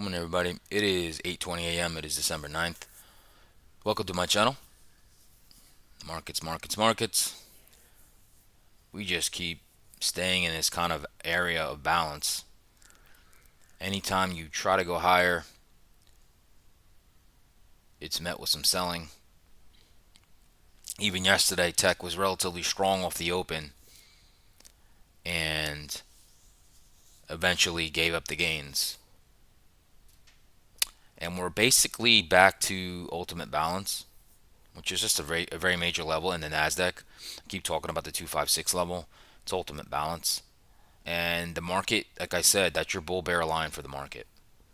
Morning, everybody. It is 8:20 a.m. It is December 9th. Welcome to my channel. Markets, markets, markets. We just keep staying in this kind of area of balance. Anytime you try to go higher, it's met with some selling. Even yesterday, tech was relatively strong off the open and eventually gave up the gains. And we're basically back to ultimate balance, which is just a very major level in the NASDAQ. I keep talking about the 256 level. It's ultimate balance. And the market, like I said, that's your bull bear line for the market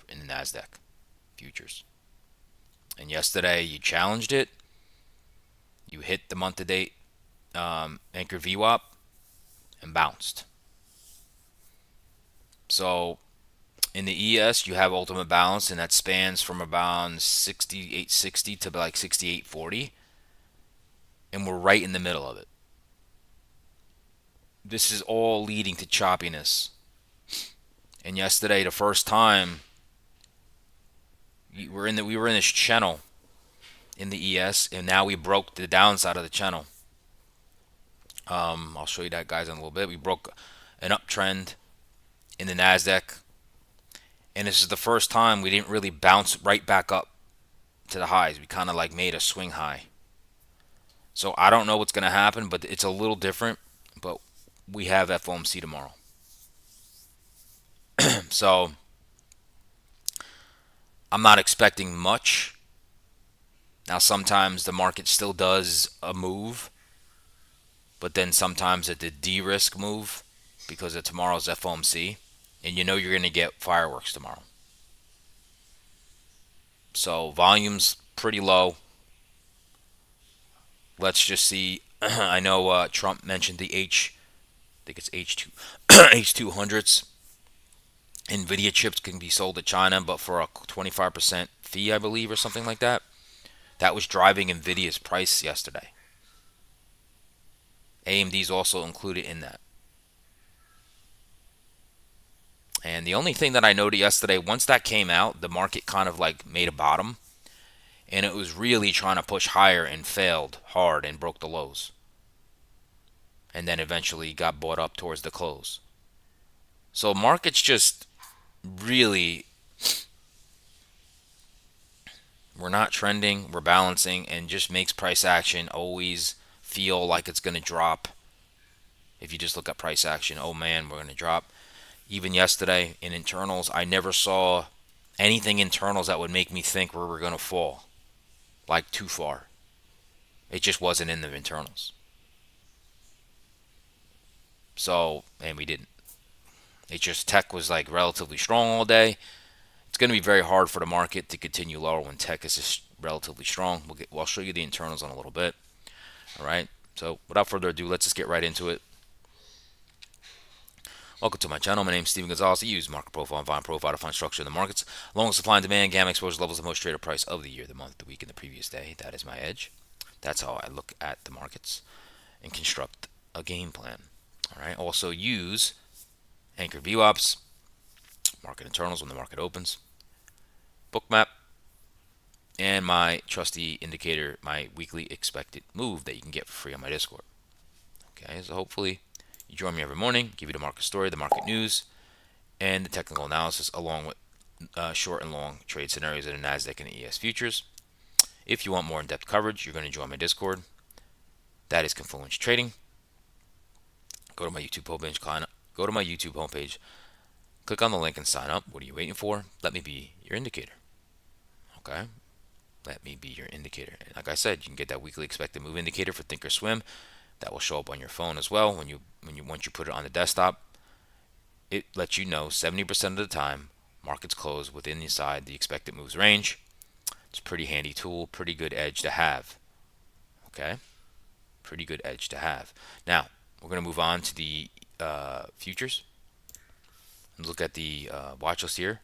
in the NASDAQ futures. And yesterday you challenged it. You hit the month to date anchor VWAP and bounced. So in the ES, you have ultimate balance, and that spans from about 68.60 to like 68.40. And we're right in the middle of it. This is all leading to choppiness. And yesterday, the first time we were in this channel in the ES, and now we broke the downside of the channel. I'll show you that, guys, in a little bit. We broke an uptrend in the Nasdaq, and this is the first time we didn't really bounce right back up to the highs. We kind of like made a swing high. So I don't know what's going to happen, but it's a little different. But we have FOMC tomorrow, so I'm not expecting much. Now sometimes the market still does a move, but then sometimes it's a de-risk move because of tomorrow's FOMC, and you know you're going to get fireworks tomorrow. So volume's pretty low. Let's just see. I know Trump mentioned the I think it's H2 H200s. Nvidia chips can be sold to China, but for a 25% fee, I believe, or something like that. That was driving Nvidia's price yesterday. AMD's also included in that. And the only thing that I noted yesterday, once that came out, the market kind of like made a bottom, and it was really trying to push higher and failed hard and broke the lows, and then eventually got bought up towards the close. So markets just really, we're not trending, we're balancing, and just makes price action always feel like it's going to drop. If you just look at price action, oh man, we're going to drop. Even yesterday in internals, I never saw anything internals that would make me think we were going to fall like too far. It just wasn't in the internals. So, and we didn't. It just tech was like relatively strong all day. It's going to be very hard for the market to continue lower when tech is just relatively strong. I'll show you the internals in a little bit. All right. So without further ado, let's just get right into it. Welcome to my channel. My name is Steven Gonzalez. I use market profile and volume profile to find structure in the markets, along with supply and demand, gamma exposure levels, the most traded price of the year, the month, the week, and the previous day. That is my edge. That's how I look at the markets and construct a game plan. All right. Also use anchor VWAPs, market internals when the market opens, bookmap, and my trusty indicator, my weekly expected move that you can get for free on my Discord. Okay. So hopefully you join me every morning, give you the market story, the market news, and the technical analysis, along with short and long trade scenarios in the NASDAQ and the ES futures. If you want more in-depth coverage, you're going to join my Discord. That is Confluence Trading. Go to my YouTube homepage. Go to my YouTube homepage. Click on the link and sign up. What are you waiting for? Let me be your indicator. Okay. Let me be your indicator. And like I said, you can get that weekly expected move indicator for Thinkorswim. That will show up on your phone as well once you put it on the desktop. It lets you know 70% of the time markets close within inside the expected moves range. It's a pretty handy tool, pretty good edge to have. Okay, pretty good edge to have. Now we're going to move on to the futures and look at the watch list here.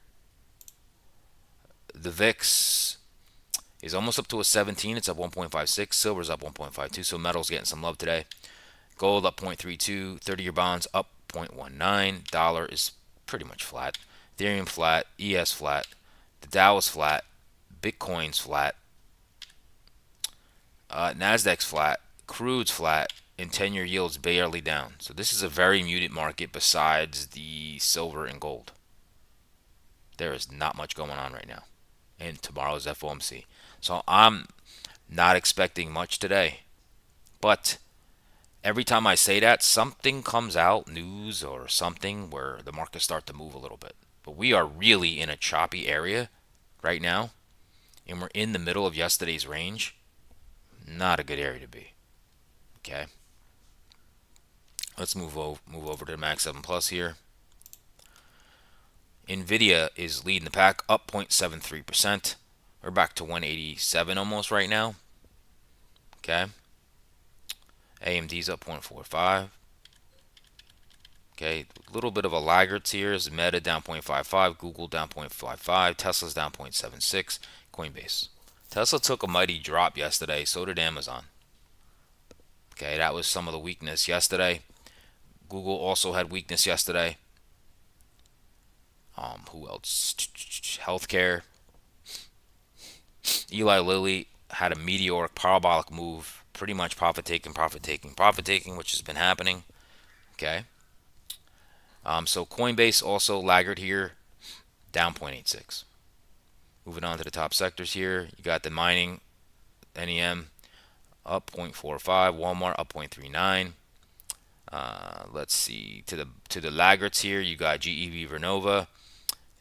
The VIX is almost up to a 17. It's up 1.56. Silver's up 1.52. So metal's getting some love today. Gold up 0.32. 30-year bonds up 0.19. Dollar is pretty much flat. Ethereum flat. ES flat. The Dow is flat. Bitcoin's flat. Nasdaq's flat. Crude's flat. And 10-year yield's barely down. So this is a very muted market besides the silver and gold. There is not much going on right now. And tomorrow's FOMC. So I'm not expecting much today. But every time I say that, something comes out, news or something, where the markets start to move a little bit. But we are really in a choppy area right now. And we're in the middle of yesterday's range. Not a good area to be. Okay. Let's move over to the Max 7 Plus here. Nvidia is leading the pack, up 0.73%. We're back to 187 almost right now. Okay. AMD's up 0.45. Okay, a little bit of a laggard here is Meta down 0.55, Google down 0.55, Tesla's down 0.76, Coinbase. Tesla took a mighty drop yesterday, so did Amazon. Okay, that was some of the weakness yesterday. Google also had weakness yesterday. Who else? Healthcare. Eli Lilly had a meteoric parabolic move, pretty much profit taking, which has been happening. Okay. So Coinbase also laggard here, down 0.86. Moving on to the top sectors here, you got the mining, NEM up 0.45, Walmart up 0.39. Let's see, to the laggards here, you got GEV Vernova,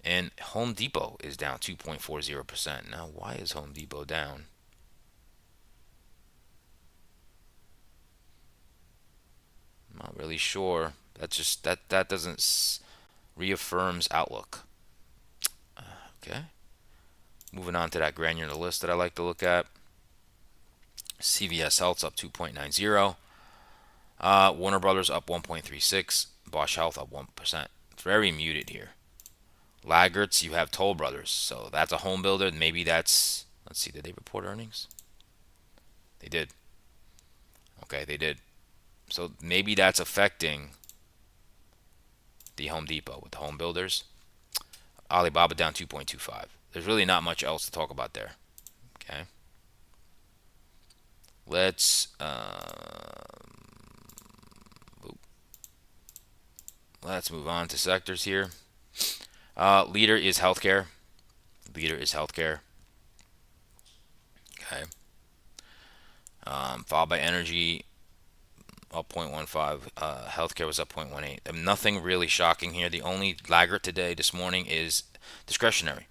and Home Depot is down 2.40%. Now, why is Home Depot down? I'm not really sure. That doesn't reaffirms outlook. Okay. Moving on to that granular list that I like to look at. CVS Health's up 2.90. Warner Brothers up 1.36. Bosch Health up 1%. Very muted here. Laggards, you have Toll Brothers. So that's a home builder. Maybe that's, let's see, did they report earnings? They did. Okay, they did. So maybe that's affecting the Home Depot with the home builders. Alibaba down 2.25. There's really not much else to talk about there. Okay. Let's move on to sectors here. Leader is healthcare. Okay. Followed by energy, up 0.15. Healthcare was up 0.18. Nothing really shocking here. The only laggard today, this morning, is discretionary.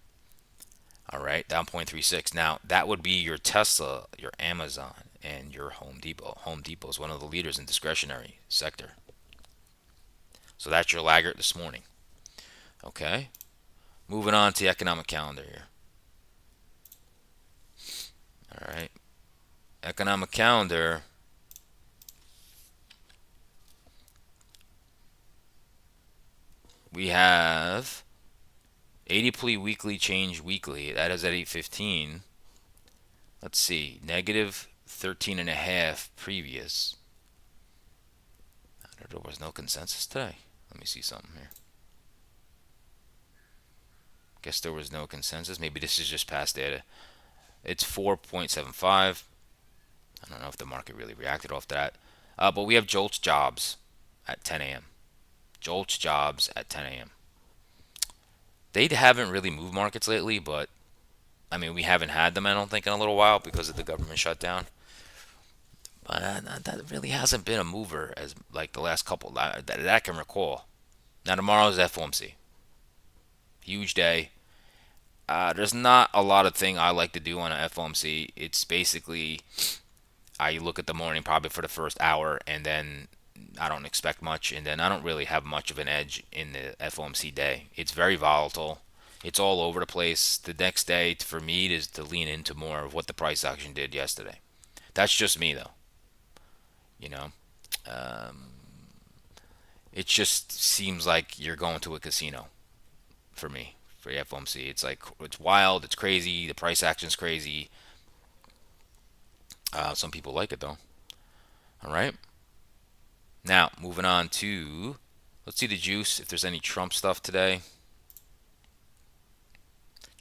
All right, down 0.36. Now, that would be your Tesla, your Amazon, and your Home Depot. Home Depot is one of the leaders in discretionary sector. So that's your laggard this morning. Okay. Moving on to the economic calendar here. All right. Economic calendar. We have ADP weekly change weekly. That is at 8:15. Let's see. Negative 13.5 previous. There was no consensus today. Let me see something here. Guess there was no consensus. Maybe this is just past data. It's 4.75. I don't know if the market really reacted off that. But we have Jolts Jobs at 10 a.m. Jolts Jobs at 10 a.m. They haven't really moved markets lately, but I mean, we haven't had them, I don't think, in a little while because of the government shutdown. But that really hasn't been a mover as like the last couple that I can recall. Now tomorrow's FOMC, huge day. There's not a lot of thing I like to do on an FOMC. It's basically I look at the morning probably for the first hour, and then I don't expect much, and then I don't really have much of an edge in the FOMC day. It's very volatile. It's all over the place. The next day, for me, is to lean into more of what the price action did yesterday. That's just me, though. You know, it just seems like you're going to a casino for me for the FOMC. It's like it's wild, it's crazy. The price action's crazy. Some people like it though. All right. Now moving on to let's see the juice. If there's any Trump stuff today.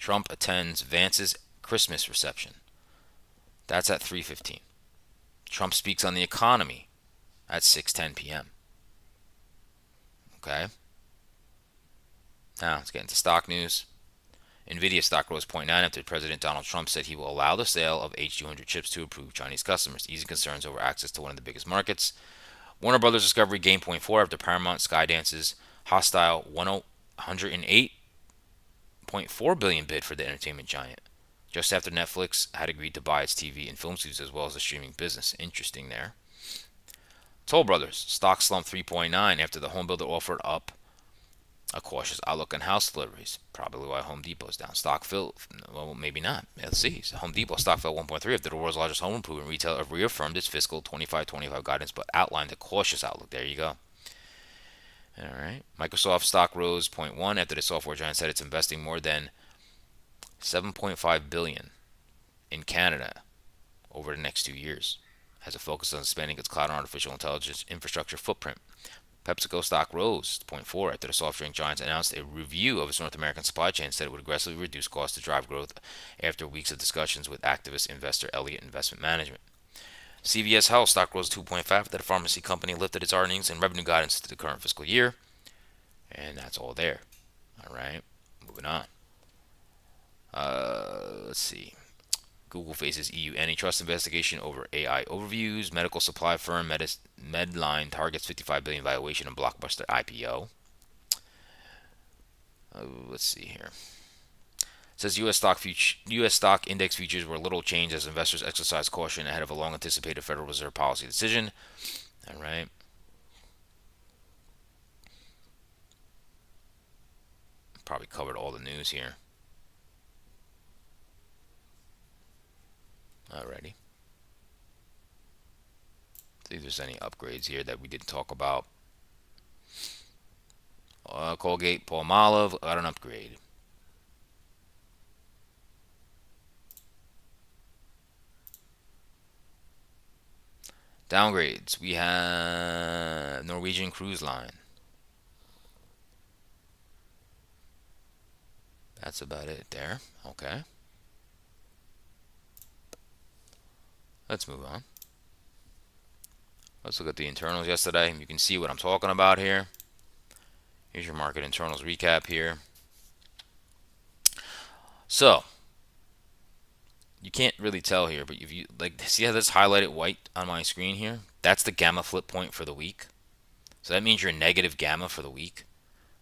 Trump attends Vance's Christmas reception. That's at 3:15. Trump speaks on the economy at 6:10 p.m. Okay. Now let's get into stock news. Nvidia stock rose 0.9 after President Donald Trump said he will allow the sale of H200 chips to approved Chinese customers, easing concerns over access to one of the biggest markets. Warner Brothers Discovery gained 0.4 after Paramount Skydance's hostile 108.4 billion bid for the entertainment giant, just after Netflix had agreed to buy its TV and film studios as well as the streaming business. Interesting there. Toll Brothers stock slumped 3.9 after the home builder offered up a cautious outlook on house deliveries. Probably why Home Depot's down. Stock fell, well, maybe not. Let's see. So Home Depot stock fell 1.3 after the world's largest home improvement retailer reaffirmed its fiscal 25-25 guidance, but outlined a cautious outlook. There you go. All right. Microsoft stock rose 0.1 after the software giant said it's investing more than 7.5 billion in Canada over the next 2 years, has a focus on expanding its cloud and artificial intelligence infrastructure footprint. PepsiCo stock rose 0.4 after the soft drink giant announced a review of its North American supply chain and said it would aggressively reduce costs to drive growth after weeks of discussions with activist investor Elliott Investment Management. CVS Health stock rose 2.5 after the pharmacy company lifted its earnings and revenue guidance to the current fiscal year. And that's all there. All right, moving on. Let's see. Google faces EU antitrust investigation over AI overviews. Medical supply firm Medline targets 55 billion valuation in blockbuster IPO. Let's see here. It says U.S. stock index futures were little changed as investors exercised caution ahead of a long-anticipated Federal Reserve policy decision. All right. Probably covered all the news here. Alrighty. See if there's any upgrades here that we didn't talk about. Colgate Palmolive got an upgrade. Downgrades. We have Norwegian Cruise Line. That's about it there. Okay. Let's move on. Let's look at the internals yesterday. You can see what I'm talking about here. Here's your market internals recap here. So, you can't really tell here, but if you like, see how this highlighted white on my screen here? That's the gamma flip point for the week. So that means you're negative gamma for the week,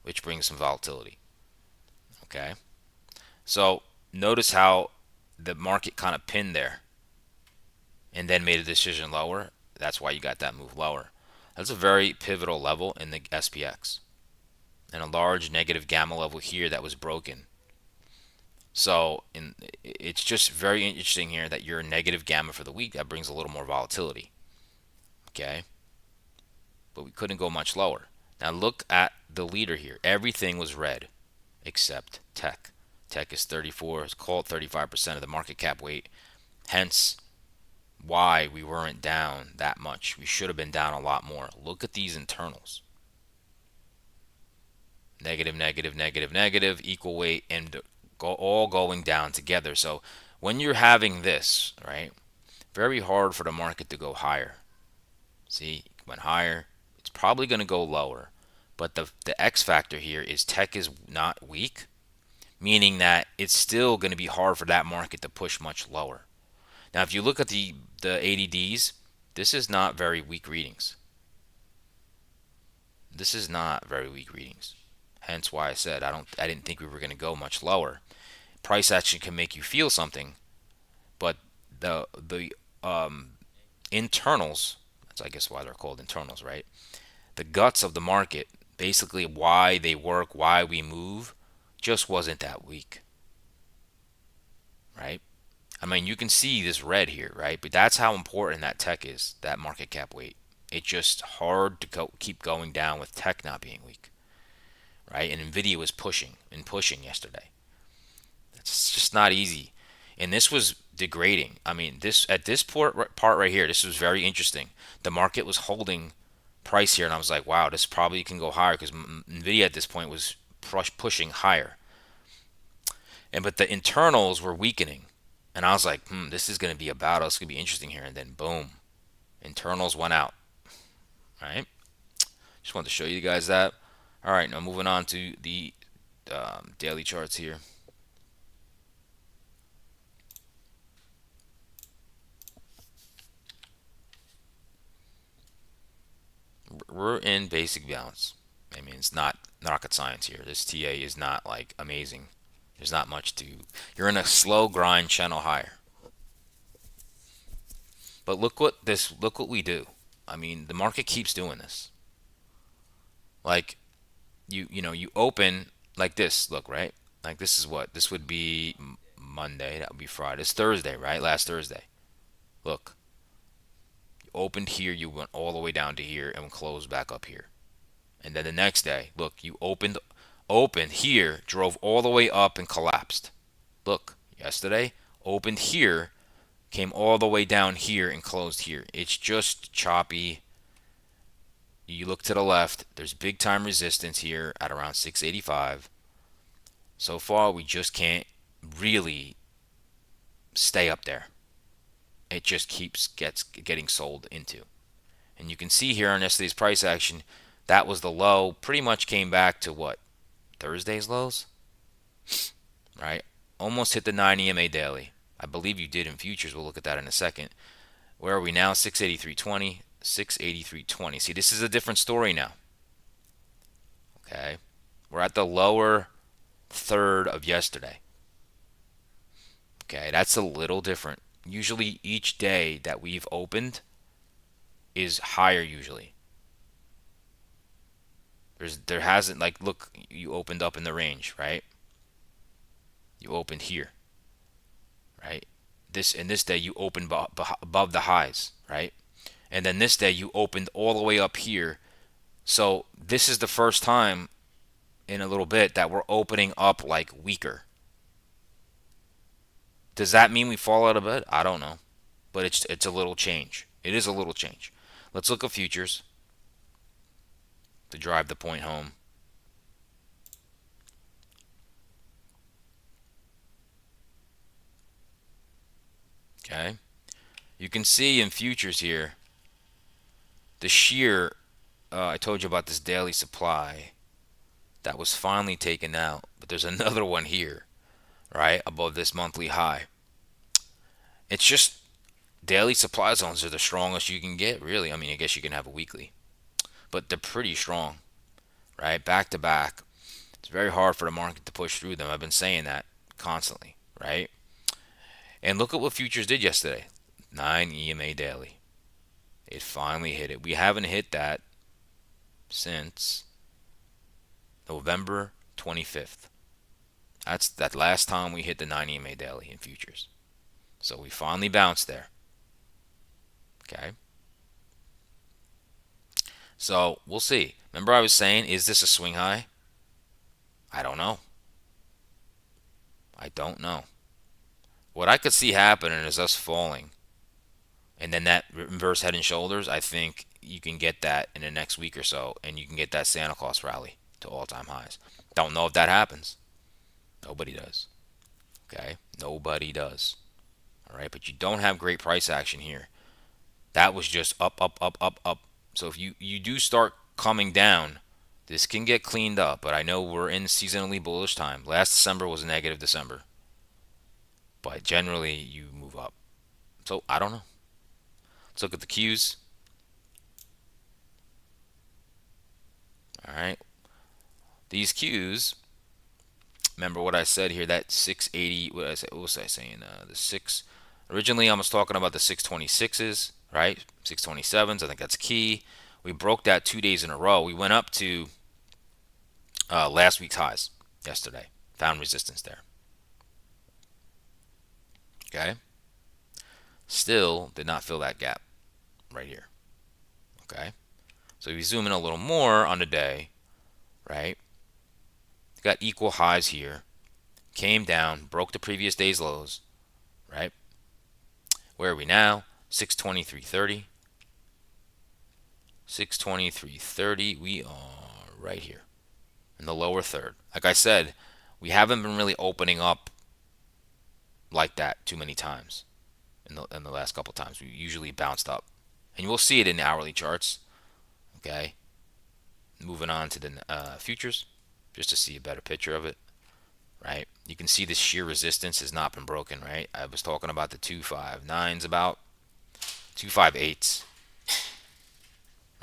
which brings some volatility. Okay. So notice how the market kind of pinned there and then made a decision lower. That's why you got that move lower. That's a very pivotal level in the SPX. And a large negative gamma level here that was broken. So it's just very interesting here that you're negative gamma for the week. That brings a little more volatility. Okay. But we couldn't go much lower. Now look at the leader here. Everything was red except tech. Tech is 34, it's called 35% of the market cap weight. Hence why we weren't down that much. We should have been down a lot more. Look at these internals. Negative, negative, negative, negative, equal weight, and all going down together. So when you're having this, right, very hard for the market to go higher. See, it went higher. It's probably going to go lower. But the X factor here is tech is not weak, meaning that it's still going to be hard for that market to push much lower. Now, if you look at the ADDs, this is not very weak readings. This is not very weak readings. Hence why I said I didn't think we were going to go much lower. Price action can make you feel something, but the internals, that's I guess why they're called internals, right? The guts of the market, basically why they work, why we move, just wasn't that weak, right? I mean, you can see this red here, right? But that's how important that tech is, that market cap weight. It's just hard to keep going down with tech not being weak, right? And Nvidia was pushing and pushing yesterday. It's just not easy. And this was degrading. I mean, at this part right here, this was very interesting. The market was holding price here, and I was like, wow, this probably can go higher because Nvidia at this point was pushing higher. And but the internals were weakening, and I was like, this is going to be a battle. It's going to be interesting here. And then boom, internals went out. All right. Just wanted to show you guys that. All right. Now moving on to the daily charts here. We're in basic balance. I mean, it's not rocket science here. This TA is not like amazing. There's not much to. You're in a slow grind channel higher. But look what we do. I mean, the market keeps doing this. Like you open like this, look, right? Like this is what this would be Monday, that would be Friday. It's Thursday, right? Last Thursday. Look, you opened here, you went all the way down to here and closed back up here. And then the next day, look, you opened here, drove all the way up and collapsed. Look, yesterday opened here, came all the way down here and closed here. It's just choppy. You look to the left, there's big time resistance here at around 685. So far, we just can't really stay up there. It just gets getting sold into. And you can see here on yesterday's price action, that was the low. Pretty much came back to what? Thursday's lows? Right? Almost hit the 9 EMA daily. I believe you did in futures. We'll look at that in a second. Where are we now? 683.20. 683.20. See, this is a different story now. Okay? We're at the lower third of yesterday. Okay, that's a little different. Usually each day that we've opened is higher usually. There hasn't, like, look, you opened up in the range, right? You opened here, right? This day you opened above the highs, right? And then this day you opened all the way up here. So this is the first time in a little bit that we're opening up like weaker. Does that mean we fall out of bed? I don't know, but it's a little change. It is a little change. Let's look at futures to drive the point home. Okay, you can see in futures here the shear. I told you about this daily supply that was finally taken out, but there's another one here, right above this monthly high. It's just daily supply zones are the strongest you can get, really. I mean, I guess you can have a weekly, but they're pretty strong, right? Back to back. It's very hard for the market to push through them. I've been saying that constantly, right? And look at what futures did yesterday. 9 EMA daily. It finally hit it. We haven't hit that since November 25th. That's that last time we hit the 9 EMA daily in futures. So we finally bounced there. Okay. So we'll see. Remember I was saying, is this a swing high? I don't know. I don't know. What I could see happening is us falling. And then that reverse head and shoulders, I think you can get that in the next week or so. And you can get that Santa Claus rally to all-time highs. Don't know if that happens. Nobody does. Okay? Nobody does. All right? But you don't have great price action here. That was just up, up, up, up, up. So if you do start coming down, this can get cleaned up. But I know we're in seasonally bullish time. Last December was a negative December. But generally, you move up. So I don't know. Let's look at the Qs. All right. These Qs, remember what I said here, that 680, what was I saying? The 6, originally I was talking about the 626s, right? 627s, I think that's key. We broke that 2 days in a row. We went up to last week's highs yesterday. Found resistance there. Okay. Still did not fill that gap right here. Okay. So if you zoom in a little more on the day, right? Got equal highs here. Came down, broke the previous day's lows, right? Where are we now? 623.30. 623.30. We are right here in the lower third. Like I said, we haven't been really opening up like that too many times in the last couple times. We usually bounced up, and we'll see it in the hourly charts. Okay, moving on to the futures, just to see a better picture of it. Right, you can see this shear resistance has not been broken. Right, I was talking about the 259s, about 258s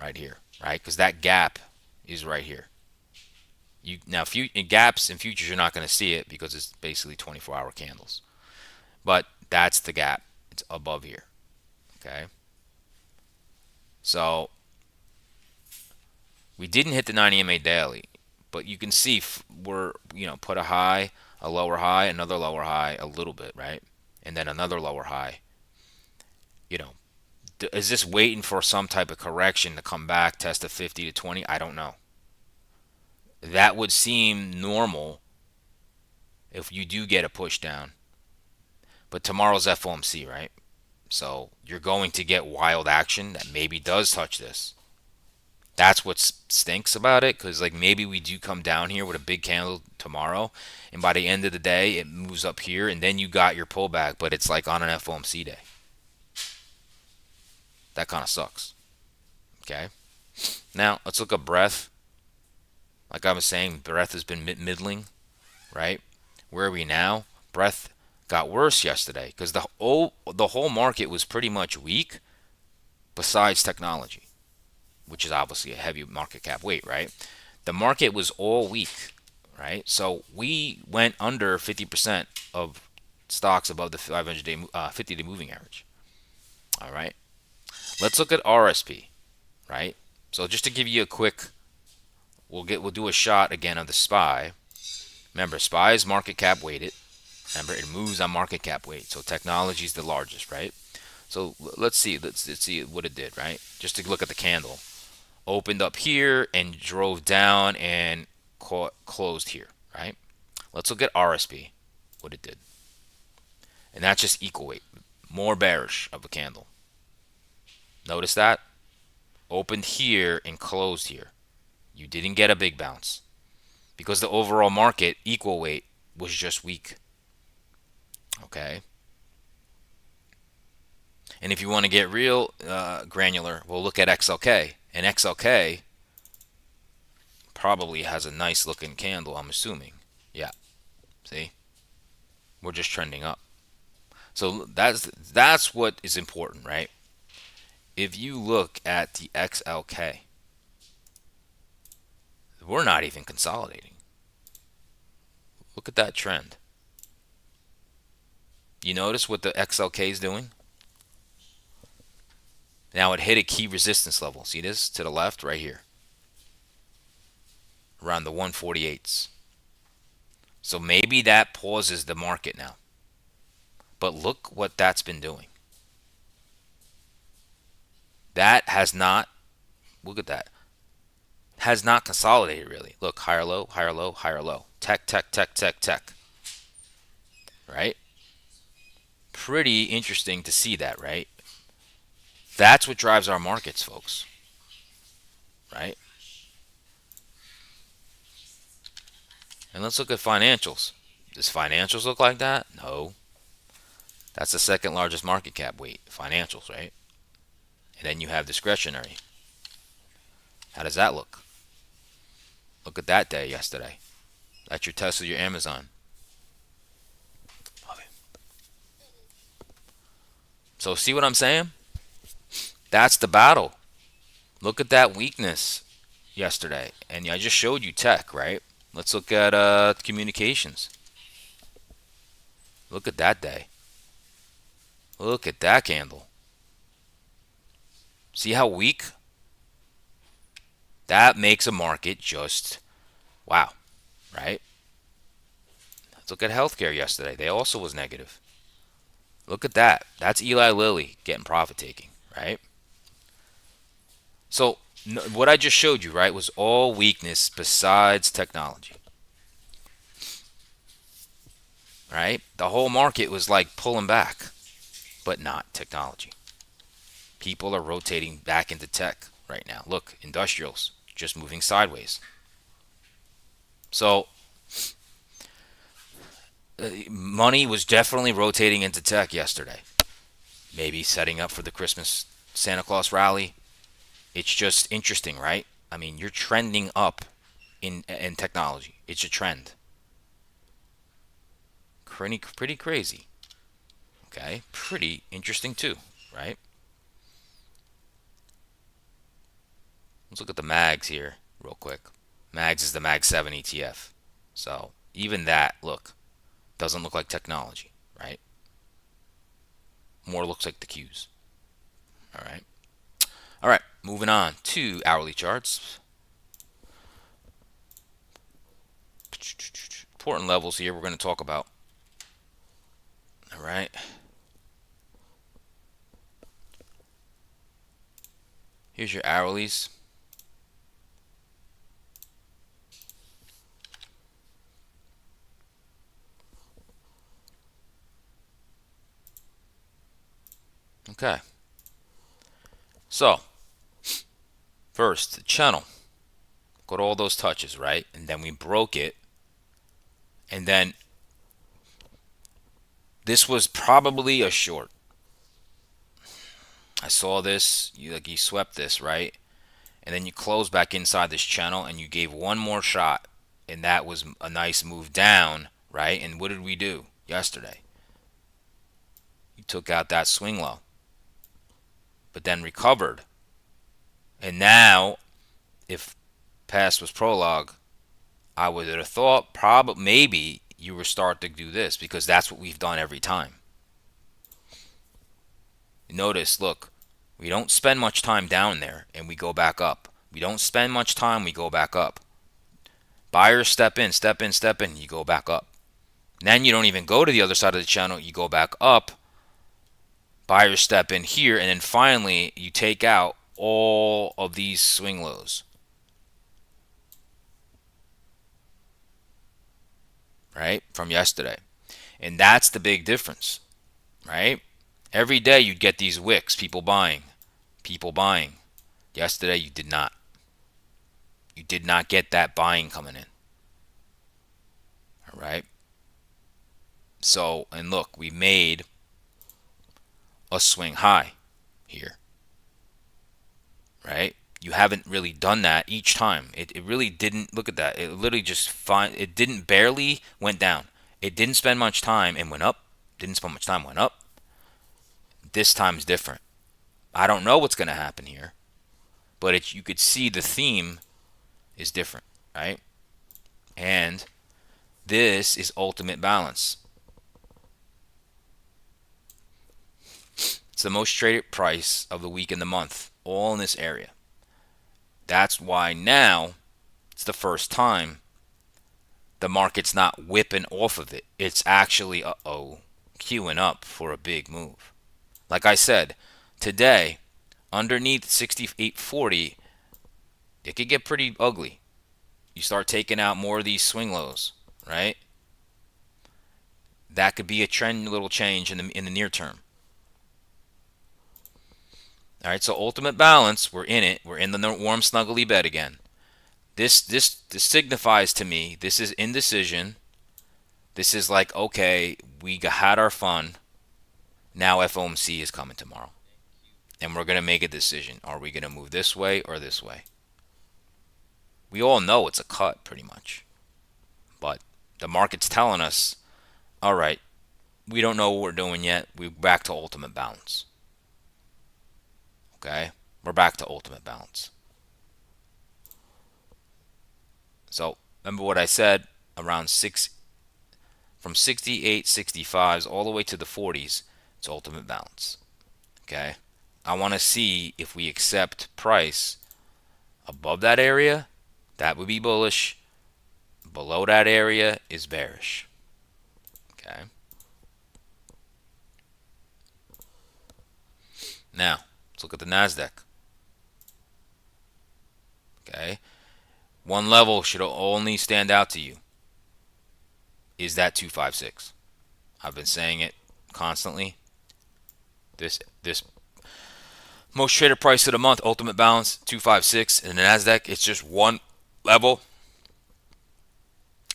right here. Right, because that gap is right here. You now in gaps and futures, you're not going to see it because it's basically 24-hour candles. But that's the gap. It's above here. Okay. So we didn't hit the 90 MA daily, but you can see we're, put a high, a lower high, another lower high, a little bit, right? And then another lower high. You know, is this waiting for some type of correction to come back, test a 50 to 20? I don't know. That would seem normal if you do get a push down. But tomorrow's FOMC, right? So you're going to get wild action that maybe does touch this. That's what stinks about it, because like maybe we do come down here with a big candle tomorrow, and by the end of the day it moves up here, and then you got your pullback, but it's like on an FOMC day. That kind of sucks. Okay. Now let's look at breadth. Like I was saying, breadth has been middling, right? Where are we now? Breadth got worse yesterday because the whole market was pretty much weak, besides technology, which is obviously a heavy market cap weight, right? The market was all weak, right? So we went under 50% of stocks above the 500-day, 50-day moving average. All right. Let's look at RSP, right? So just to give you a quick, we'll do a shot again of the SPY. Remember, SPY is market cap weighted. Remember, it moves on market cap weight. So technology is the largest, right? So let's see what it did, right? Just to look at the candle. Opened up here and drove down and closed here, right? Let's look at RSP, what it did. And that's just equal weight, more bearish of a candle. Notice that? Opened here and closed here. You didn't get a big bounce because the overall market equal weight was just weak. Okay. And if you want to get real granular, we'll look at XLK. And XLK probably has a nice looking candle, I'm assuming. Yeah. See? We're just trending up. So that's what is important, right? If you look at the XLK, we're not even consolidating. Look at that trend. You notice what the XLK is doing? Now it hit a key resistance level. See this to the left right here, around the 148s. So maybe that pauses the market now. But look what that's been doing. That has not, look at that, has not consolidated really. Look, higher low, higher low, higher low. Tech, tech, tech, tech, tech. Right? Pretty interesting to see that, right? That's what drives our markets, folks. Right? And let's look at financials. Does financials look like that? No. That's the second largest market cap weight, financials, right? And then you have discretionary. How does that look? Look at that day yesterday. That's your Tesla, your Amazon. So see what I'm saying? That's the battle. Look at that weakness yesterday. And I just showed you tech, right? Let's look at communications. Look at that day. Look at that candle. See how weak? That makes a market just wow, right? Let's look at healthcare yesterday. They also was negative. Look at that. That's Eli Lilly getting profit taking, right? So what I just showed you, right, was all weakness besides technology. Right? The whole market was like pulling back, but not technology. People are rotating back into tech right now. Look, industrials just moving sideways. So Money was definitely rotating into tech yesterday. Maybe setting up for the Christmas Santa Claus rally. It's just interesting, right? I mean, you're trending up in technology. It's a trend. Pretty crazy. Okay, pretty interesting too, right? Let's look at the mags here real quick. Mags is the Mag 7 ETF. So even that, look, doesn't look like technology, right? More looks like the Qs. All right. All right, moving on to hourly charts. Important levels here we're going to talk about. All right. Here's your hourlies. Okay. So, first, the channel. Got all those touches, right? And then we broke it. And then this was probably a short. I saw this. You swept this, right? And then you closed back inside this channel and you gave one more shot. And that was a nice move down, right? And what did we do yesterday? You took out that swing low, but then recovered. And now, if past was prologue, I would have thought probably maybe you were start to do this because that's what we've done every time. Notice, look, we don't spend much time down there and we go back up. We don't spend much time, we go back up. Buyers step in, step in, step in, you go back up. Then you don't even go to the other side of the channel, you go back up. Buyers step in here, and then finally you take out all of these swing lows. Right? From yesterday. And that's the big difference. Right? Every day you'd get these wicks, people buying. People buying. Yesterday you did not. You did not get that buying coming in. All right? So, and look, we made a swing high here. Right? You haven't really done that each time. It really didn't. Look at that. It literally just fine. It didn't barely went down. It didn't spend much time and went up. Didn't spend much time, went up. This time's different. I don't know what's going to happen here, but you could see the theme is different, right? And this is ultimate balance. It's the most traded price of the week and the month, all in this area. That's why now it's the first time the market's not whipping off of it. It's actually, queuing up for a big move. Like I said, today, underneath 68.40, it could get pretty ugly. You start taking out more of these swing lows, right? That could be a trend, little change in the near term. All right, so ultimate balance, we're in it. We're in the warm snuggly bed again. This signifies to me this is indecision. This is like, okay, we had our fun. Now FOMC is coming tomorrow. And we're going to make a decision. Are we going to move this way or this way? We all know it's a cut pretty much. But the market's telling us, all right, we don't know what we're doing yet. We're back to ultimate balance. Okay? We're back to ultimate balance. So remember what I said, around from 68, 65s all the way to the 40s, it's ultimate balance. Okay? I want to see if we accept price above that area, that would be bullish. Below that area is bearish. Okay? Now, let's look at the NASDAQ. Okay? One level should only stand out to you. Is that 256? I've been saying it constantly. This most traded price of the month, ultimate balance 256, and the Nasdaq it's just one level.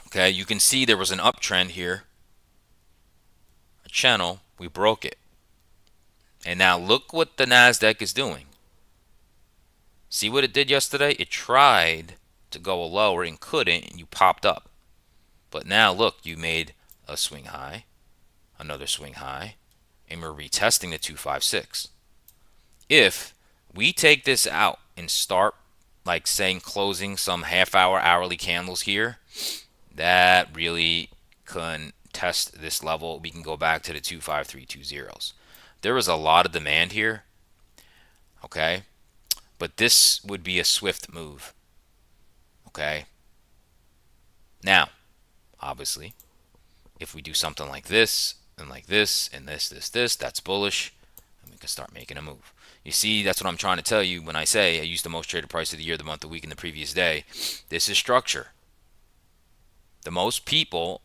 Okay, you can see there was an uptrend here, a channel, we broke it. And now look what the NASDAQ is doing. See what it did yesterday? It tried to go lower and couldn't, and you popped up. But now look, you made a swing high, another swing high, and we're retesting the 256. If we take this out and start like saying closing some half hour hourly candles here, that really can test this level. We can go back to the 25320s. There was a lot of demand here, okay? But this would be a swift move, okay? Now, obviously, if we do something like this and like this and this, that's bullish, and we can start making a move. You see, that's what I'm trying to tell you when I say I use the most traded price of the year, the month, the week, and the previous day. This is structure. The most people,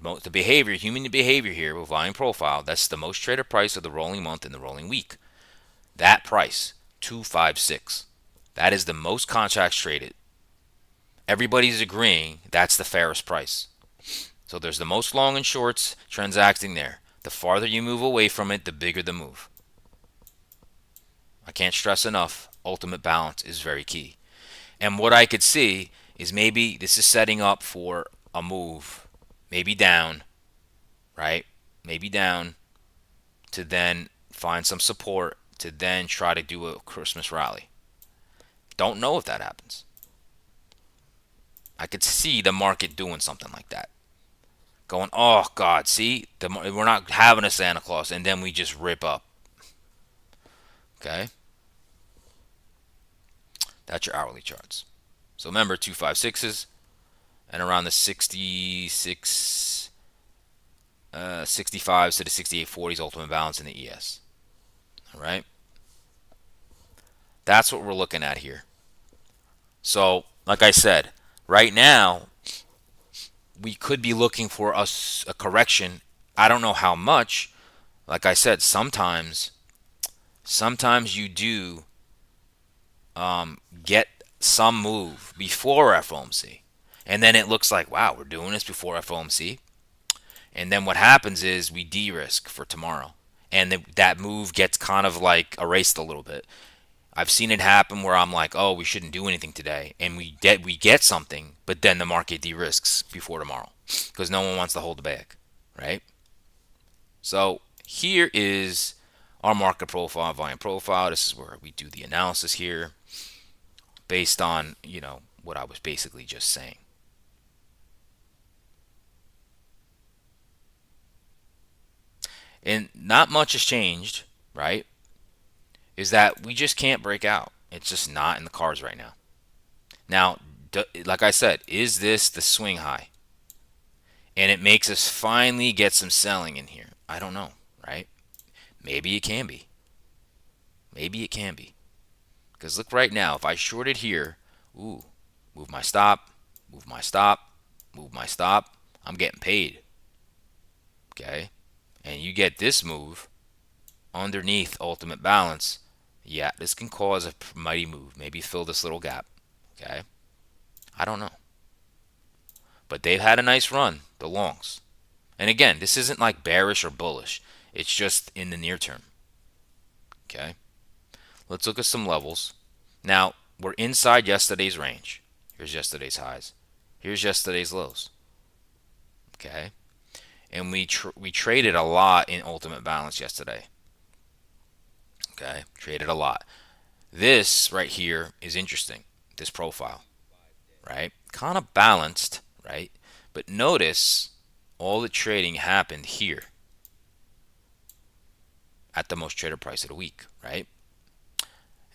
the behavior, human behavior here with volume profile, that's the most traded price of the rolling month and the rolling week. That price, 256. That is the most contracts traded. Everybody's agreeing that's the fairest price. So there's the most long and shorts transacting there. The farther you move away from it, the bigger the move. I can't stress enough, ultimate balance is very key. And what I could see is maybe this is setting up for a move, maybe down, right? Maybe down to then find some support to then try to do a Christmas rally. Don't know if that happens. I could see the market doing something like that. Going, oh God, see, we're not having a Santa Claus, and then we just rip up. Okay? That's your hourly charts. So remember, 256s and around the 66, 65s to the 6840s ultimate balance in the ES. All right? That's what we're looking at here. So, like I said, right now, we could be looking for a correction. I don't know how much. Like I said, sometimes you do get some move before FOMC, and then it looks like, wow, we're doing this before FOMC, and then what happens is we de-risk for tomorrow, and that move gets kind of like erased a little bit. I've seen it happen where I'm like, oh, we shouldn't do anything today, and we get something, but then the market de-risks before tomorrow because no one wants to hold the bag, right? So here is our market profile, volume profile. This is where we do the analysis here based on, what I was basically just saying. And not much has changed, right? Is that we just can't break out. It's just not in the cards right now. Now, like I said, is this the swing high? And it makes us finally get some selling in here. I don't know, right? Maybe it can be. Maybe it can be. Because look right now, if I shorted here, ooh, move my stop, move my stop, move my stop, I'm getting paid. Okay? And you get this move underneath ultimate balance, yeah, this can cause a mighty move. Maybe fill this little gap. Okay? I don't know. But they've had a nice run, the longs. And again, this isn't like bearish or bullish. It's just in the near term. Okay? Let's look at some levels. Now, we're inside yesterday's range. Here's yesterday's highs. Here's yesterday's lows. Okay? And we traded a lot in ultimate balance yesterday. Okay? Traded a lot. This right here is interesting. This profile. Right? Kind of balanced, right? But notice all the trading happened here at the most traded price of the week, right?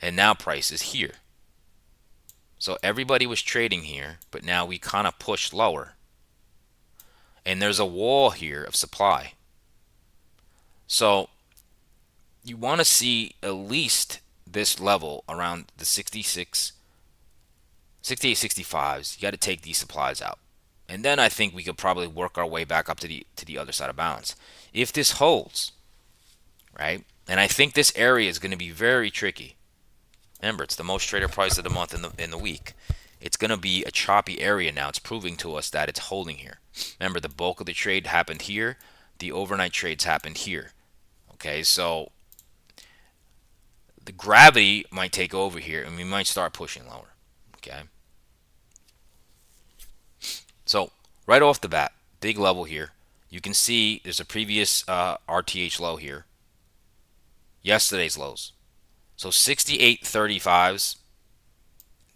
And now price is here. So everybody was trading here, but now we kind of pushed lower. And there's a wall here of supply. So you want to see at least this level around the 66, 68, 65s. You got to take these supplies out. And then I think we could probably work our way back up to the other side of balance. If this holds, right? And I think this area is going to be very tricky. Remember, it's the most traded price of the month in the week. It's going to be a choppy area now. It's proving to us that it's holding here. Remember, the bulk of the trade happened here, the overnight trades happened here. Okay, so the gravity might take over here and we might start pushing lower. Okay, so right off the bat, big level here. You can see there's a previous RTH low here, yesterday's lows. So 68.35s,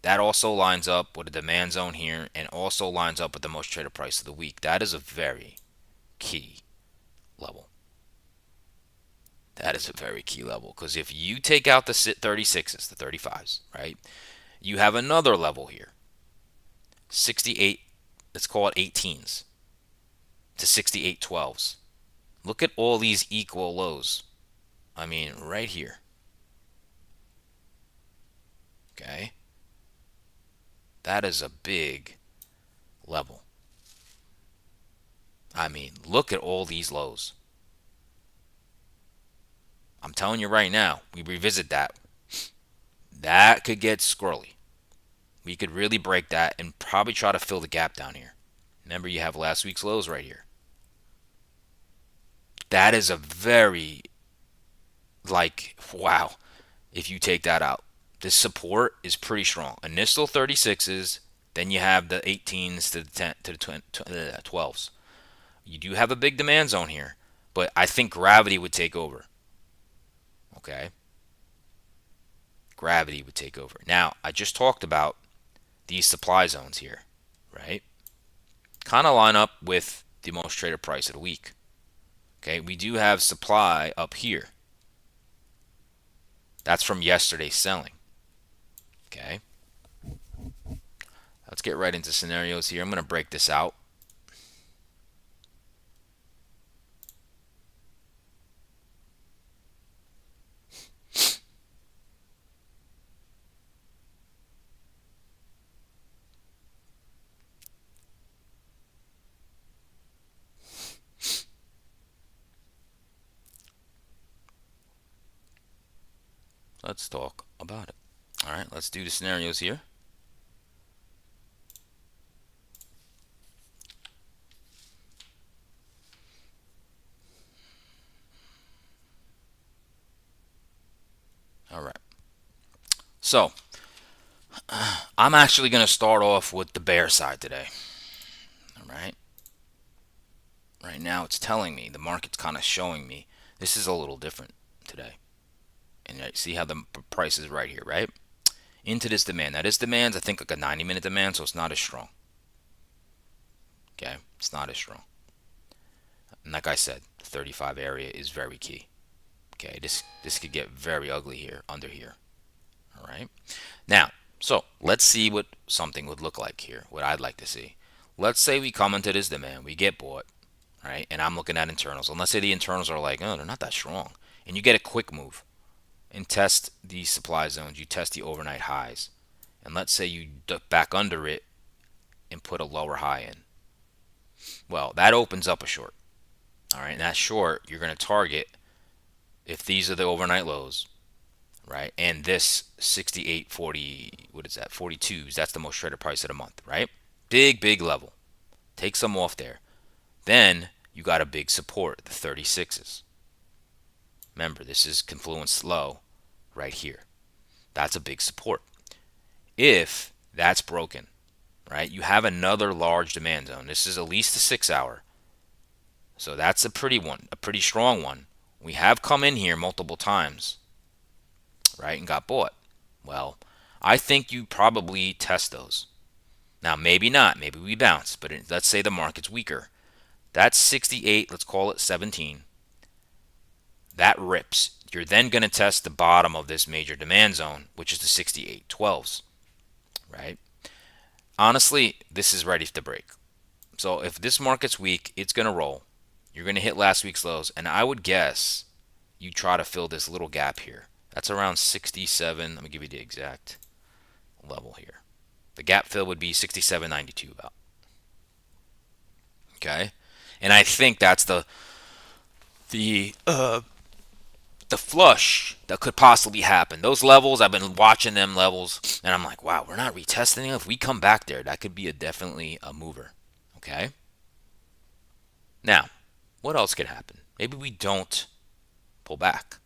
that also lines up with the demand zone here and also lines up with the most traded price of the week. That is a very key level. That is a very key level because if you take out the 36s, the 35s, right, you have another level here. 68, let's call it 18s to 68 12s. Look at all these equal lows. I mean, right here. Okay. That is a big level. I mean, look at all these lows. I'm telling you right now, we revisit that. That could get squirrely. We could really break that and probably try to fill the gap down here. Remember, you have last week's lows right here. That is a very, like, wow, if you take that out. This support is pretty strong. Initial 36s, then you have the 18s to the 10 to the 12s. You do have a big demand zone here, but I think gravity would take over. Okay? Gravity would take over. Now, I just talked about these supply zones here, right? Kind of line up with the most traded price of the week. Okay, we do have supply up here. That's from yesterday's selling. Okay. Let's get right into scenarios here. I'm going to break this out. Let's talk about it. All right, let's do the scenarios here. All right. So, I'm actually going to start off with the bear side today. All right. Right now, it's telling me, the market's kind of showing me this is a little different today. And you see how the price is right here, right? Into this demand. Now, this demand's, I think, like a 90-minute demand, so it's not as strong. Okay? It's not as strong. And like I said, the 35 area is very key. Okay? This could get very ugly here, under here. All right? Now, so let's see what something would look like here, what I'd like to see. Let's say we come into this demand, we get bought, right? And I'm looking at internals. And let's say the internals are like, oh, they're not that strong. And you get a quick move and test these supply zones. You test the overnight highs. And let's say you duck back under it and put a lower high in. Well, that opens up a short. All right, and that short, you're going to target if these are the overnight lows, right? And this 68.40, what is that? 42s, that's the most traded price of the month, right? Big level. Take some off there. Then you got a big support, the 36s. Remember, this is confluence low right here. That's a big support. If that's broken, right, you have another large demand zone. This is at least a 6-hour. So that's a pretty one, a pretty strong one. We have come in here multiple times, right, and got bought. Well, I think you probably test those. Now, maybe not. Maybe we bounce. But let's say the market's weaker. That's 68. Let's call it 17. That rips. You're then going to test the bottom of this major demand zone, which is the 68 12s, right? Honestly, this is ready to break. So if this market's weak, it's going to roll. You're going to hit last week's lows. And I would guess you try to fill this little gap here. That's around 67. Let me give you the exact level here. The gap fill would be 67.92 about. Okay? And I think that's the flush that could possibly happen. Those levels, I've been watching them levels, and I'm like, wow, we're not retesting it. If we come back there, that could be definitely a mover. Okay? Now, what else could happen? Maybe we don't pull back.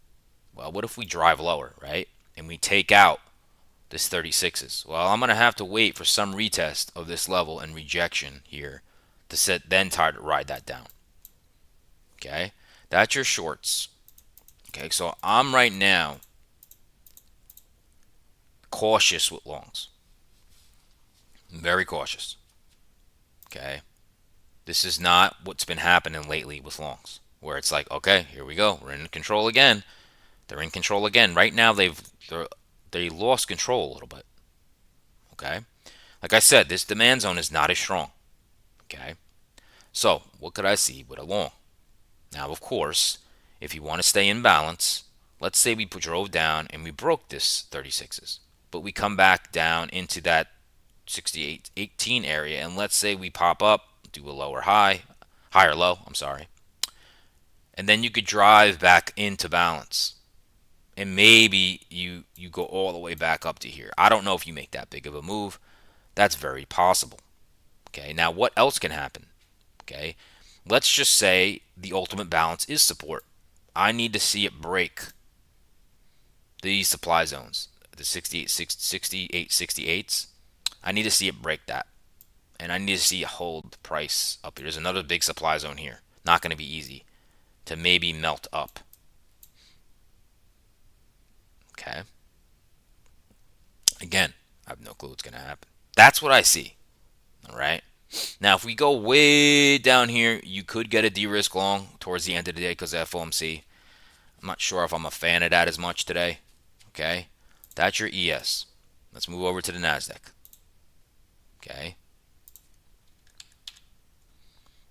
Well, what if we drive lower, right? And we take out this 36s. Well, I'm going to have to wait for some retest of this level and rejection here to sit, then try to ride that down. Okay, that's your shorts. Okay, so I'm right now cautious with longs. Very cautious. Okay, this is not what's been happening lately with longs, where it's like, okay, here we go, we're in control again. They're in control again. Right now, they lost control a little bit. Okay, like I said, this demand zone is not as strong. Okay, so what could I see with a long? Now, of course, if you want to stay in balance, let's say we drove down and we broke this 36s, but we come back down into that 68, 18 area, and let's say we pop up, do a lower high, higher low, I'm sorry, and then you could drive back into balance. And maybe you go all the way back up to here. I don't know if you make that big of a move. That's very possible. Okay, now what else can happen? Okay, let's just say the ultimate balance is support. I need to see it break these supply zones, the 68, 68, 68s. I need to see it break that. And I need to see it hold the price up here. There's another big supply zone here. Not going to be easy to maybe melt up. Okay. Again, I have no clue what's going to happen. That's what I see. All right. Now, if we go way down here, you could get a de-risk long towards the end of the day because of FOMC. I'm not sure if I'm a fan of that as much today. Okay. That's your ES. Let's move over to the NASDAQ. Okay.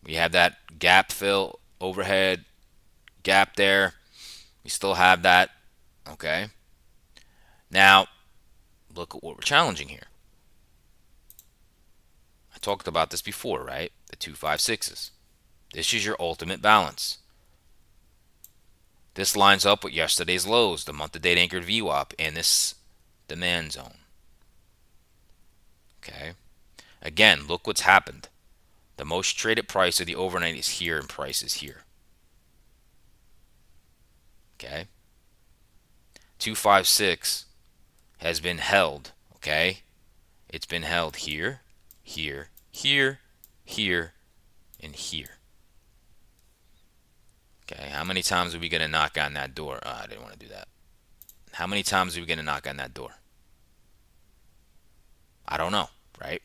We have that gap fill overhead gap there. We still have that. Okay. Now, look at what we're challenging here. I talked about this before, right? The 256s. This is your ultimate balance. This lines up with yesterday's lows, the month-to-date anchored VWAP, and this demand zone. Okay. Again, look what's happened. The most traded price of the overnight is here, and price is here. Okay. 256 has been held. Okay. It's been held here, here, here, here, and here. Okay, how many times are we going to knock on that door? Oh, I didn't want to do that. How many times are we going to knock on that door? I don't know, right?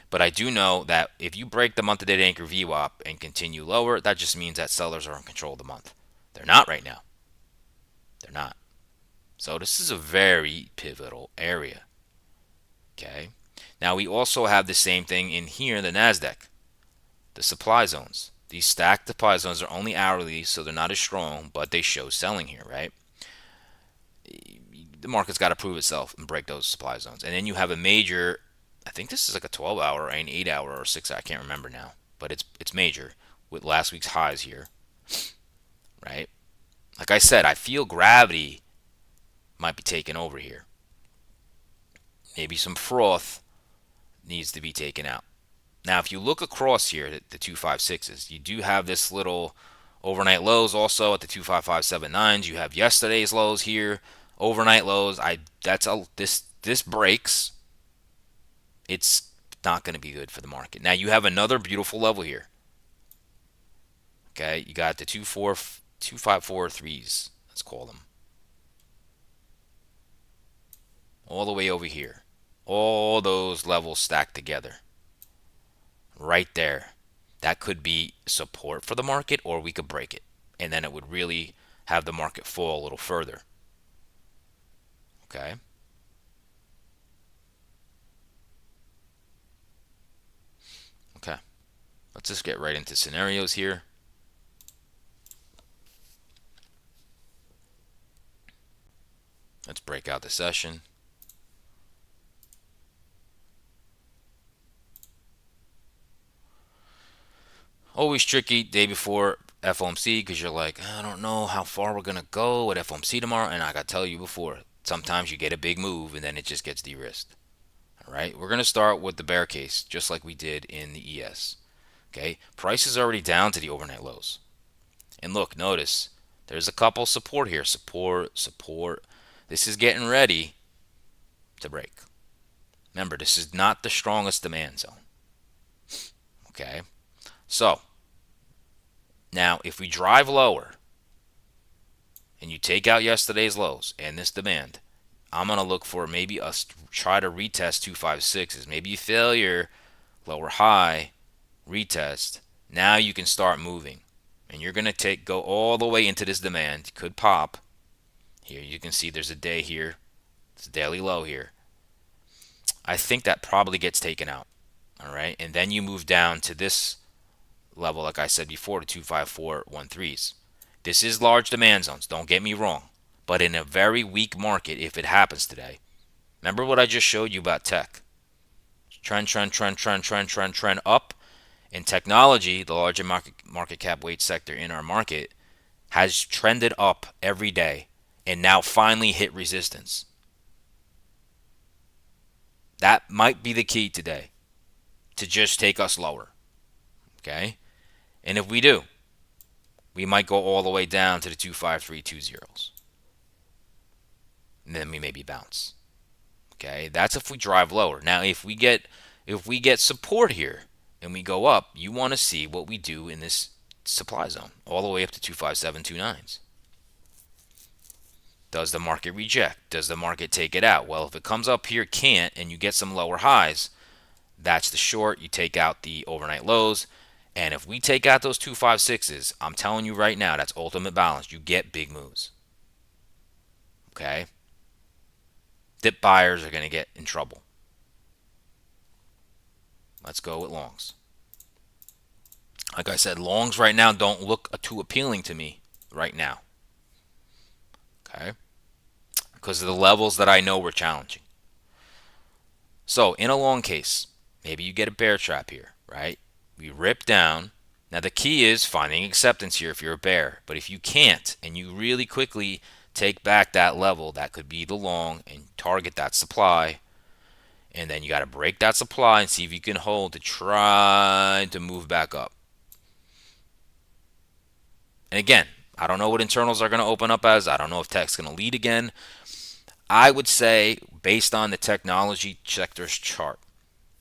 But I do know that if you break the month-to-date anchor VWAP and continue lower, that just means that sellers are in control of the month. They're not right now. They're not. So this is a very pivotal area. Okay. Now we also have the same thing in here in the NASDAQ. The supply zones. These stacked supply zones are only hourly, so they're not as strong, but they show selling here, right? The market's got to prove itself and break those supply zones. And then you have a major, I think this is like a 12-hour, an 8-hour, or 6-hour, I can't remember now, but it's major with last week's highs here, right? Like I said, I feel gravity might be taking over here. Maybe some froth needs to be taken out. Now, if you look across here at the 256s, you do have this little overnight lows also at the 25579s. You have yesterday's lows here, overnight lows. This breaks. It's not going to be good for the market. Now, you have another beautiful level here. Okay, you got the 2543s. Let's call them. All the way over here. All those levels stacked together. Right there. That could be support for the market, or we could break it. And then it would really have the market fall a little further. Okay. Okay. Let's just get right into scenarios here. Let's break out the session. Always tricky day before FOMC because you're like, I don't know how far we're going to go at FOMC tomorrow. And I got to tell you before, sometimes you get a big move and then it just gets de-risked. All right, we're going to start with the bear case just like we did in the ES. Okay, price is already down to the overnight lows. And look, notice there's a couple support here. Support, support. This is getting ready to break. Remember, this is not the strongest demand zone. Okay? So, now if we drive lower and you take out yesterday's lows and this demand, I'm going to look for maybe us try to retest 256s. Maybe failure, lower high, retest. Now you can start moving. And you're going to go all the way into this demand. Could pop. Here you can see there's a day here. It's a daily low here. I think that probably gets taken out. All right. And then you move down to this level, like I said before, to 25413s. This is large demand zones. Don't get me wrong. But in a very weak market, if it happens today, remember what I just showed you about tech. Trend, trend, trend, trend, trend, trend, trend up. In technology, the larger market cap weight sector in our market has trended up every day and now finally hit resistance. That might be the key today to just take us lower. Okay? And if we do, we might go all the way down to the 25320s. And then we maybe bounce. Okay? That's if we drive lower. Now, if we get support here and we go up, you want to see what we do in this supply zone all the way up to 25729s. Does the market reject? Does the market take it out? Well, if it comes up here, can't, and you get some lower highs, that's the short. You take out the overnight lows. And if we take out those 256s, I'm telling you right now, that's ultimate balance. You get big moves. Okay? Dip buyers are going to get in trouble. Let's go with longs. Like I said, longs right now don't look too appealing to me right now. Okay? Because of the levels that I know were challenging. So, in a long case, maybe you get a bear trap here, right? We rip down. Now, the key is finding acceptance here if you're a bear. But if you can't and you really quickly take back that level, that could be the long, and target that supply. And then you got to break that supply and see if you can hold to try to move back up. And again, I don't know what internals are going to open up as. I don't know if tech's going to lead again. I would say, based on the technology sector's chart,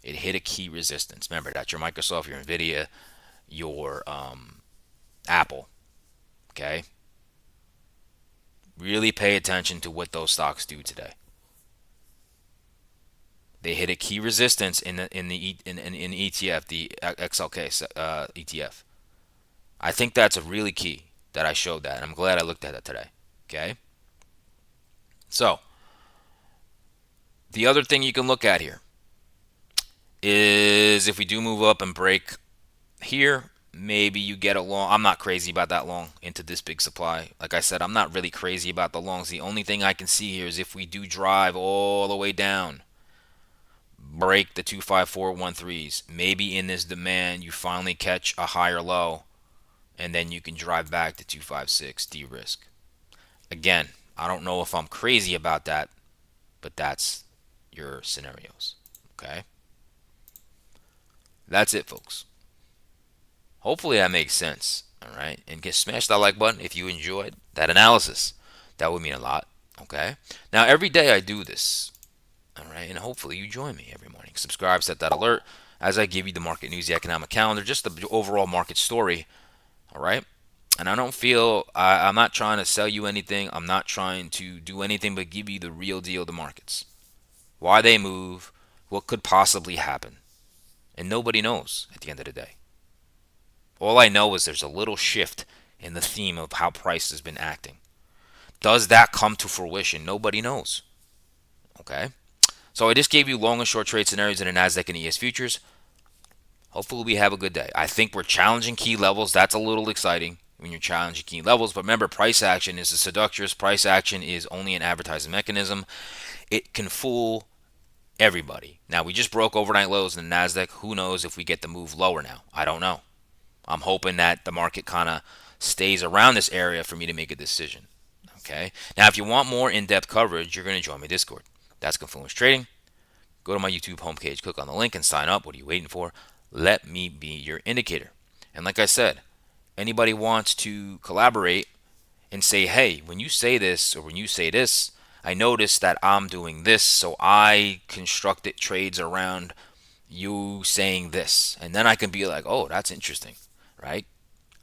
it hit a key resistance. Remember, that's your Microsoft, your Nvidia, your Apple. Okay? Really pay attention to what those stocks do today. They hit a key resistance in ETF, the XLK ETF. I think that's a really key that I showed that. I'm glad I looked at that today. Okay? So, the other thing you can look at here is if we do move up and break here, maybe you get a long. I'm not crazy about that long into this big supply. Like I said, I'm not really crazy about the longs. The only thing I can see here is if we do drive all the way down, break the 25413s, maybe in this demand you finally catch a higher low, and then you can drive back to 256, de-risk. Again, I don't know if I'm crazy about that, but that's your scenarios. Okay? That's it, folks. Hopefully that makes sense. All right? And smash that like button if you enjoyed that analysis. That would mean a lot. Okay? Now, every day I do this. All right? And hopefully you join me every morning. Subscribe, set that alert as I give you the market news, the economic calendar, just the overall market story. All right? And I don't feel, I'm not trying to sell you anything. I'm not trying to do anything but give you the real deal of the markets. Why they move, what could possibly happen. And nobody knows at the end of the day. All I know is there's a little shift in the theme of how price has been acting. Does that come to fruition? Nobody knows. Okay? So I just gave you long and short trade scenarios in the NASDAQ and ES futures. Hopefully we have a good day. I think we're challenging key levels. That's a little exciting when you're challenging key levels. But remember, price action is a seductress. Price action is only an advertising mechanism. It can fool everybody. Now, we just broke overnight lows in the NASDAQ. Who knows if we get the move lower now? I don't know. I'm hoping that the market kind of stays around this area for me to make a decision. Okay. Now, if you want more in-depth coverage, you're going to join my Discord. That's Confluence Trading. Go to my YouTube homepage, click on the link, and sign up. What are you waiting for? Let me be your indicator. And like I said, anybody wants to collaborate and say, hey, when you say this or when you say this, I notice that I'm doing this, so I constructed trades around you saying this. And then I can be like, oh, that's interesting, right?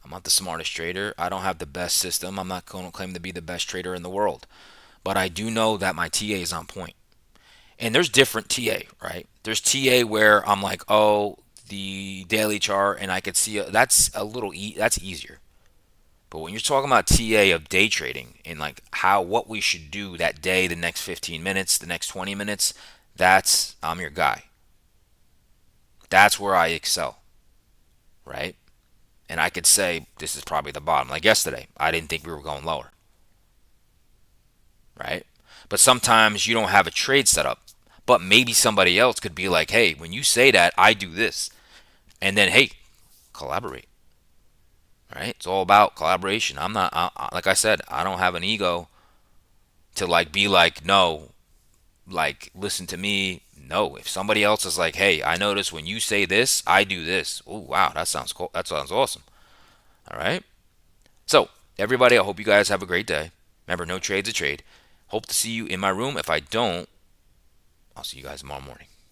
I'm not the smartest trader. I don't have the best system. I'm not going to claim to be the best trader in the world. But I do know that my TA is on point. And there's different TA, right? There's TA where I'm like, oh, the daily chart, and I could see that's a little that's easier. But when you're talking about TA of day trading and like how what we should do that day, the next 15 minutes, the next 20 minutes, that's I'm your guy. That's where I excel, right? And I could say this is probably the bottom. Like yesterday, I didn't think we were going lower, right? But sometimes you don't have a trade set up. But maybe somebody else could be like, hey, when you say that, I do this. And then, hey, collaborate, right? It's all about collaboration. I'm not, like I said, I don't have an ego to like be like, no, like, listen to me. No, if somebody else is like, hey, I notice when you say this, I do this. Oh, wow, that sounds cool. That sounds awesome. All right. So, everybody, I hope you guys have a great day. Remember, no trade's a trade. Hope to see you in my room. If I don't, I'll see you guys tomorrow morning.